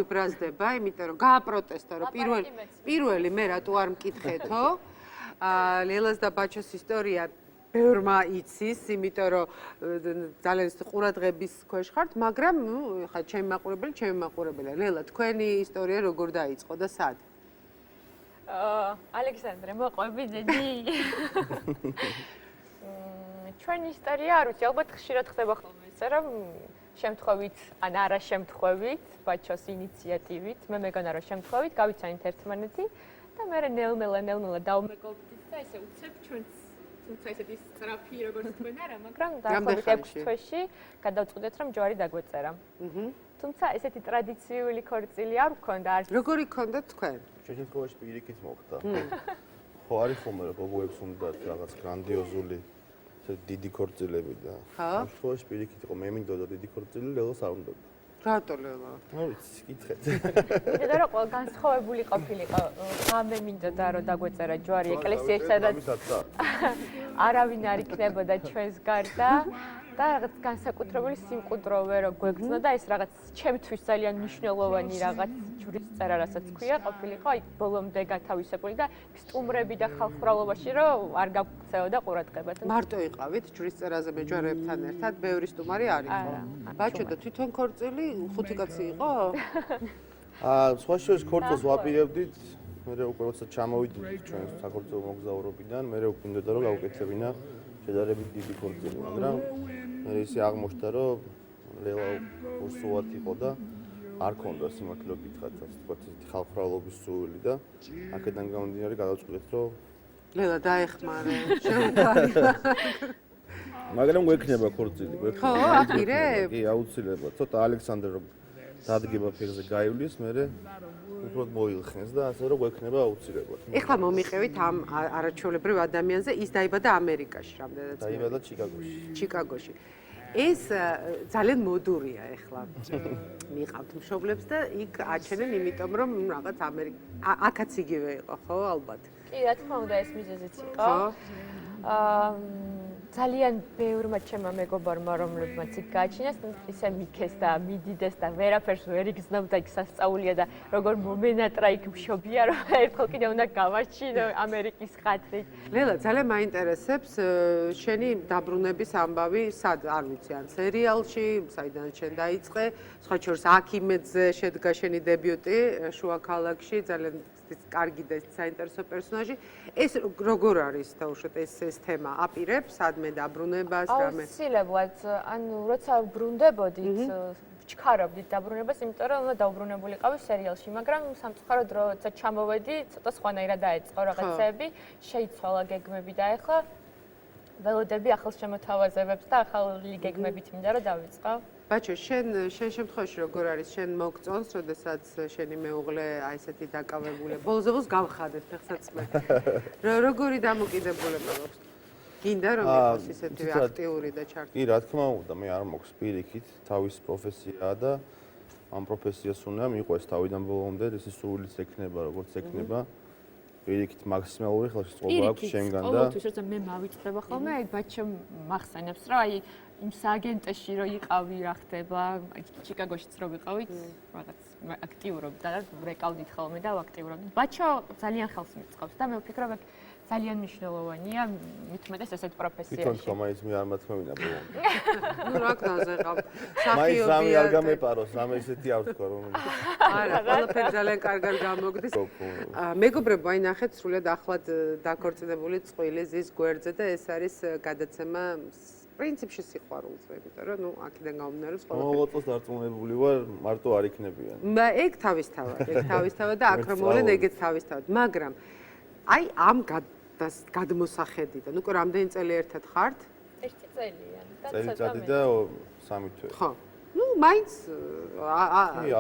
დაუბრაზდება, იმიტომ რომ გააპროტესტა, რომ პირველი მე რატო არ მკითხეთო? ლელას და ბაჩოს ისტორია ბევრმა იცის, იმიტომ რომ ძალიან ყურადღების ქვეშ ხართ, მაგრამ ხა ჩემი მაყურებელი. ლელა, თქვენი ისტორია როგორ დაიწყო და სად? ალექსანდრე, მოყვები ძედი. ჩვენი ისტორია არ ვიცი, ალბათ ხშირად ხდება ხოლმე ისე, რომ შემთხვევით, ან არა შემთხვევით, ბაჩოს ინიციატივით, მე მეგონა რომ შემთხვევით გავიცანით ერთმანეთი და მე ნელ-ნელა დავმეგობრდით და ესე უცებ ჩვენს თუმცა ესეთი სწრაფი როგორც თქვენ არა, მაგრამ დაახლოებით 6 თვეში გადავწყვიტეთ რომ ჯვარი დაგვეწერა. თუმცა ესეთი ტრადიციული ქორწილი არ ვქონდა არც. როგორი ქონდა თქვენ? ჩვენ შემთხვევაში პირიქით მოხდა. ხო არის ხოლმე რომ გოგოებს უნდათ რაღაც გრანდიოზული დიდი ქორწილები და ამ შემთხვევაში პირიქით იყო მე მინდოდა დიდი ქორწილი, ლელას არ უნდოდა. რატო ლელა? არ ვიცი, კითხეთ. მინდოდა რომ ყველა განსხვავებული ყოფილიყო. მე მინდოდა რომ დაგვეწერა ჯვარი ეკლესიაში, სადაც არავინ არ იქნებოდა ჩვენს გარდა და რაღაც განსაკუთრებული სიმყუდროვე რო გვეგრძნო და ეს რაღაც ჩემთვის ძალიან მნიშვნელოვანი რაღაც ჯვრის წერა რასაც ქვია ყოფილიყო, აი ბოლომდე გათავისებული და სტუმრები და ხალხმრავლობაში რომ არ გაქცეოდა ყურადღება. მარტო იყავით ჯვრის წერაზე მეჯვარეებთან ერთად, ბევრი სტუმარი არ იყო. ბაჩო და თვითონ ქორწილი 5 კაცი იყო? სხვა შორის ქორწილს ვაპირებდით, მე უკვე როცა ჩამოვიდით ჩვენ საქორწილო მოგზაურობიდან, მე უკვე მინდოდა რომ გავუკეთებინა შედარებით დიდი ქორწილი, მაგრამ მე ისე აღმოჩნდა რომ ლელა უსუათ იყო და არ ქონდა სიმართლე გითხრათ, ასე ვთქვათ, ესეთი ხალხმრავლობის სურვილი და აქედან გამომდინარე გადავწყვიტეთ რომ ლელა დაეხმარე, შემოგარია. მაგრამ გვექნება ქორწილი, გვექნება. ხო, აპირებ? კი, აუცილებლად. ცოტა ალექსანდრე რომ დადგება ფეხზე გაივლის, მერე უბრალოდ მოილხნეს და ასე რომ გვექნება აუცილებლად. ეხლა მომიყევით ამ არაჩვეულებრივ ადამიანზე, ის დაიბადა ამერიკაში, რამდენად? დაიბადა ჩიკაგოში. ჩიკაგოში. ეს ძალიან მოდურია ეხლა. მიყავთ მშობლებს და იქ აჩენენ, იმიტომ რომ რაღაც აქაც იგივე იყო, ხო, ალბათ. კი, რა თქმა უნდა, ეს მიზეზიც იყო. ძალიან ბევრმა ჩემმა მეგობარმა, რომლებმაც იქ გააჩინეს, ისე მიქეს და მიდიდეს და ვერაფერს ვერ იგრძნობდა, იქ სასწაულია და როგორ მომენატრა იქ მშობია, რომ ერთხელ კიდე უნდა გავაჩინო ამერიკის ხათრით. ლელა, ძალიან მაინტერესებს შენი დაბრუნების ამბავი, სად, არ ვიცი, ან სერიალში, საიდან შენ დაიწყე, სხვა შორის აქიმედზე შედგა შენი დებიუტი შუა ქალაქში, ძალიან კარგი და საინტერესო პერსონაჟი. ეს როგორ არის დაუშვათ ეს თემა აპირებს სადმე დაბრუნებას რამე? აუცილებლად, ანუ როცა ვბრუნდებოდით, ვჩქარობდით დაბრუნებას, იმიტომ რომ უნდა დაუბრუნებულიყავი სერიალში, მაგრამ სამწუხაროდ როცა ჩამოვედი, ცოტა სხვანაირად დაეწყო რაღაცები, შეიცვალა გეგმები და ეხლა ველოდები ახალ შემოთავაზებებს და ახალი გეგმებით მინდა რომ დავიწყო. ბაჩო, შენ შემთხვევაში როგორ არის? შენ მოგწონს, როდესაც შენი მეუღლე აი ესეთი დაკავებული, ბოლოს გავხადეთ ფეხსაცმე. როგორი დამოკიდებულება აქვს? გინდა რომ იყოს ისეთი აქტიური და ჩართული? კი, რა თქმა უნდა, მე არ მოქვს პირიქით, თავის პროფესიაა და ამ პროფესიას უნდა მიყვეს თავიდან ბოლომდე, ეს სრულიც ექნება, როგორც ექნება. პირიქით მაქსიმალური ხელშეწყობა აქვს შენგან და ყოველთვის როცა მე მავიწყდება ხოლმე, აი ბაჩო მახსენებს, რომ აი იმ სააგენტოში რო იყავი, რა ხდება, აი ჩიკაგოშიც რო ვიყავით, რაღაც აქტიურობ და რეკავდით ხოლმე და ვაქტიურობდით. ბაჩო ძალიან ხელს მიწყობს და მე ვფიქრობ, ძალიან მნიშვნელოვანია, მithumetes ესეთ პროფესიაში. თვითონ თქო, მაინც მე არ მათქმევინა ბოლომდე. ნუ რა კნაზე ყავ. მაინც რამე არ გამეპაროს, რამე ესეთი არ ვთქვა რომ. არა, ყველაფერი ძალიან კარგად გამოგდის. მეგობრებო, აი ნახეთ, სრულად ახლად დაქორწინებული წყვილი ზის გვერდზე და ეს არის გადაცემა პრინციპში სიყვარულზე, იმიტომ რომ ნუ აქედან გამომდინარე ყველაფერი. მოულოდნელს დარწმუნებული ვარ, მარტო არ იქნებიან. ეგ თავისთავად და აქ რომ მოვლენ ეგეც თავისთავად, მაგრამ აი ამ გადმოსახედიდან, უკვე რამდენი წელი ერთად ხართ? 1 წელია და წელიწადი და 3 თვე. ხო. ნუ მაინც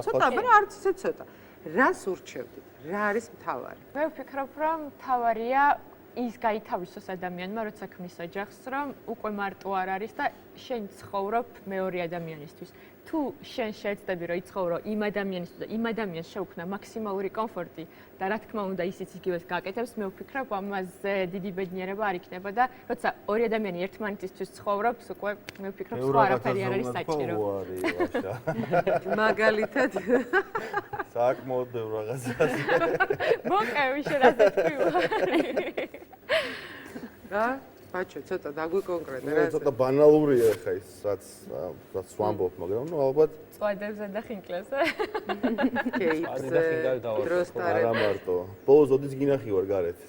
ცოტა, მაგრამ არც ისე ცოტა. რას ურჩევდით? რა არის მთავარი? მე ვფიქრობ, რომ მთავარია ის გაითავისოს ადამიანმა, როცა ქმნის ოჯახს, რომ უკვე მარტო არ არის და შენ ცხოვრობ მეორე ადამიანისთვის. თუ შენ შეეცდები, რომ იცხოვრო იმ ადამიანისთვის და იმ ადამიანს შეუქმნა მაქსიმალური კომფორტი და რა თქმა უნდა ისიც იგივეს გააკეთებს, მე ვფიქრობ, ამაზე დიდი ბედნიერება არ იქნება და როცა ორი ადამიანი ერთმანეთისთვის ცხოვრობს, უკვე მე ვფიქრობ, სხვა არაფერი არ არის საჭირო. მაგალითად საკმაოდ ბევრ რაღაცას. მოკევი შენ ასე თქვი. რა? ბაჩო, ცოტა დაგვიკონკრეტე ნუ რა. ცოტა ბანალურია ხა ის, რაც ვამბობ, მაგრამ ნუ ალბათ წვადებზე და ხინკლებზე. კეიპზე დროს არა ტარებ. მარტო. ბოლოს ოდის გინახი ვარ გარეთ.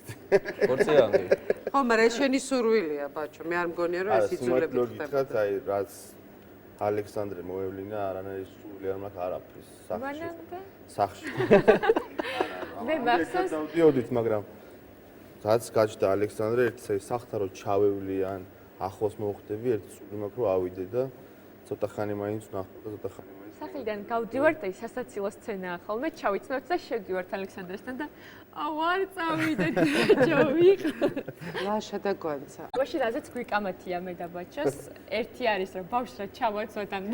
ხორციანი. ხო, მაგრამ ეს შენი სურვილია, ბაჩო. მე არ მგონია რომ ეს იძულებით გითხრათ, ხდება. აი რაც ალექსანდრე მოევლინა, არანაირი სურვილი არ მაქვს არაფრის სახში. მანამდე სახში. მე მახსოვს დავდიოდით, მაგრამ რაც გაჩნდა ალექსანდრე ერთ სახთან რომ ჩავევლიან, ახლოს მოვხვდები, ერთ სული მაქვს რომ ავიდე და ცოტა ხანი მაინც ვნახო და ცოტა ხანი მაინც. სახელიდან გავდივართ და ის სასაცილო სცენაა ხოლმე ჩავიცნობთ და შევდივართ ალექსანდრესთან და არ წავიდეთ ბაჭო ვიყო. ლაშა და გვანცა. მაშინ რაზეც გვიკამათია მე და ბაჭოს ერთი არის რომ ბავშვს რა ჩავაცვათ ან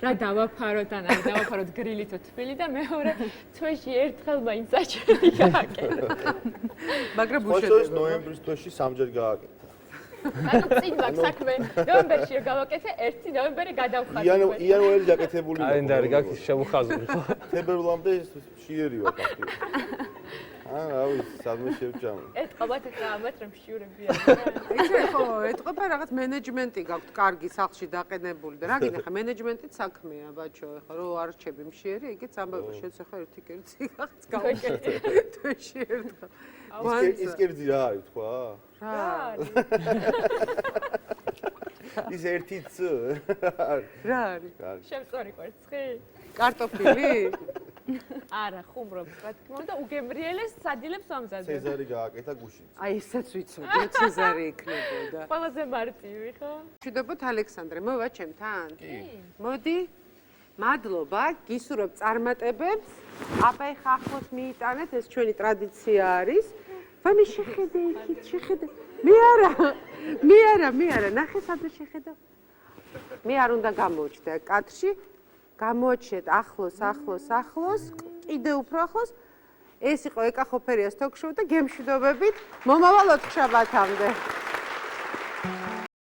რა დავაფაროთ ან არ დავაფაროთ გრილით ო თბილი და მეორე თვეში ერთხელ მაინც საჭირო გააკეთო. მაგრამ ხოშოს უშედეგო. ნოემბრის თვეში სამჯერ გააკეთა. ანუ წინ მაქვს საქმე ნოემბერში რომ გავაკეთე 1 ნოემბერი გადავხატე. იანვარი გაკეთებული. კალენდარი გაქვს შემოხაზული ხო? თებერვლამდე შვიერი ვარ ფაქტი. რა ვიცი, სადმე შევჭამ. ეთყობათ ახლა ამათ რომ შიურებია. იცი ხო, ეთყობა რაღაც მენეჯმენტი გაქვთ კარგი სახლში დაყენებული და რა გინდა ხა მენეჯმენტით საქმეა ბაჩო, ეხლა რო არჩები მშიერი, ეგეც ამბავი შენც ახლა ერთი კერძი გაქვს გავაკეთე თვეში ერთხელ. ის კერძი რა არის თქვა? რა? ის ერთი ც. რა არის? შემწორი კვერცხი? კარტოფილი? არა, ხუმრობს, რა თქმა უნდა, უგემრიელეს სადილებს ამზადებ. ცეზარი გააკეთა გუშინ. აი ესაც ვიცოდი, ცეზარი იქნებოდა. ყველაზე მარტივი, ხო? მშვიდობოთ ალექსანდრე, მოვა ჩემთან? კი. მოდი. მადლობა, გისურვებ წარმატებებს. აბა ეხა ახლოს მიიტანეთ, ეს ჩვენი ტრადიცია არის. ვამი შეხედე იქით, შეხედე. მე არა, ნახე სადღაც შეხედე. მე არ უნდა გამოვჩდე კადრში. გამოაჩინეთ ახლოს, კიდე უფრო ახლოს. ეს იყო ეკახოფერიას თოქ-შოუ და გემშვიდობებით მომავალ 4 შაბათამდე.